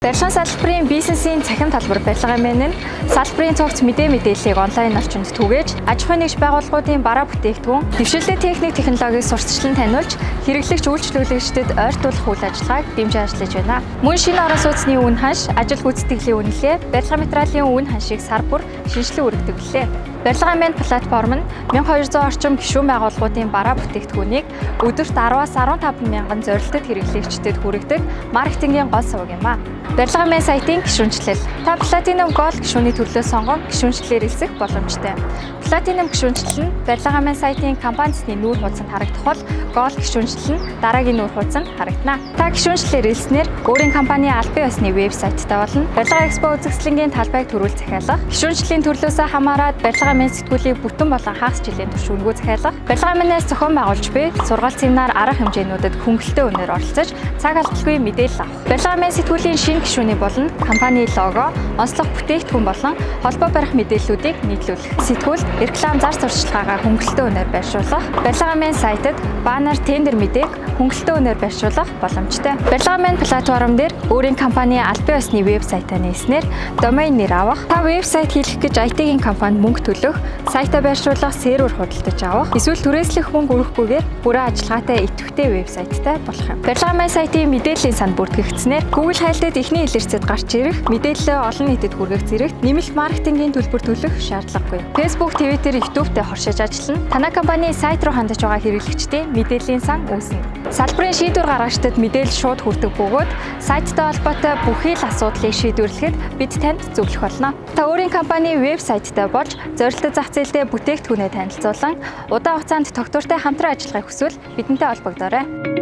Барилгын салбарын бизнесийн цахим талбар барилгын мэн нь салбарын цогц мэдээллийг онлайн орчинд түгээж, аж ахуйн нэгж байгууллагуудын бараа бүтээгдэхүүн, дэвшилтэй техник технологиг сурталчлан таниулж, хэрэглэгч үйлчлүүлэгчдэд ойртуулах үйл ажиллагааг дэмжиж ажиллаж байна. Мөн шинэ орон сууцны үн ханш, ажил гүйцэтгэлийн үнэлгээ, барилгын материалын үн ханшийг сар бүр шинжилэн өргөдөглөө. Барилгын мэн платформ нь 1200 орчим гишүүн байгууллагуудын бараа бүтээгдэхүүнийг өдөрт 10-аас 15 мянган зорилттой хэрэглэгчдэд хүргэдэг маркетингийн гол суваг юм а. Барилгын мэн сайтын гишүүнчлэл. Та Platinum Gold гишүүний төрлөө сонгон гишүүнчлэлээр элсэх боломжтой. Platinum гишүүнчлэл нь барилгын мэн сайтын компанисны нүүр хуудсанд харагдах бол Gold гишүүнчлэл нь дараагийн нүүр хуудсанд харагдана. Та гишүүнчлэлээр элснээр өөрийн компани аль бие усны вебсайттай болно. Барилга экспо үзэсгэлэнгийн талбайг төрүүл захиалах, гишүүнчлэлийн төрлөөсөө хамаарат барилгын мэн сэтгүүлийн бүтэн болон хагас жилийн турш үнэгүй захиалах, барилгын мэнээс зохион байгуулж буй сургалт семинар арга хэмжээнүүдэд хөнгөлөлтөө үнээр оролцож цаг алдалгүй мэдээлэл авах. Барилгын мэн сэтгүүлийн шинэ гишүүний болон компани лого, онцлог бүтээгдэхүүн болон холбоо барих мэдээллүүдийг нийтлүүлэх. Сэтгүүл реклам зар сурталчилгаагаа хөнгөлөлтөө үнээр байршуулах, барилгын мэн сайтад баннер тендер мэдээг хөнгөлөлтөө үнээр байршуулах боломжтой. Барилгын мэн платформ дээр өөрийн компани аль бие усны вебсайтаа нээснээр домен нэр авах, та вебсайт хийх гэж IT-ийн компанид мөнгө төлөх, сайтаа байршуулах, сервер худалдаж авах, эсвэл түрээслэх мөнгө өрөхгүйгээр бүрэн ажиллагаатай идэвхтэй вебсайттай болох юм. Барилгын мэн сайтын мэдээллийн сан бүртгэгдснээр Google хайлтад ихний илэрцэд гарч ирэх, мэдээлэлээ олон нийтэд хүргэх зэрэгт нэмэлт маркетингийн төлбөр төлөх шаардлагагүй. Facebook, Twitter, YouTube-тэй хоршиж ажиллана. Танай компани сайт руу хандаж байгаа хэрэглэгчдийн мэдээллийн сан үүснэ. Салбарын шийдвэр гаргагчдад мэдээлэл шууд хүрдэг бөгөөд сайттай холбоотой бүхий л асуудлыг шийдвэрлэхэд бид танд зөвлөх болно. Та өөрийн компани вебсайттай болж зорилттой зах зээлтэй бүтээгдэхүүнээ танилцуулан удаан хугацаанд тогтвортой хамтран ажиллахыг хүсвэл бидэнтэй холбогдоорой.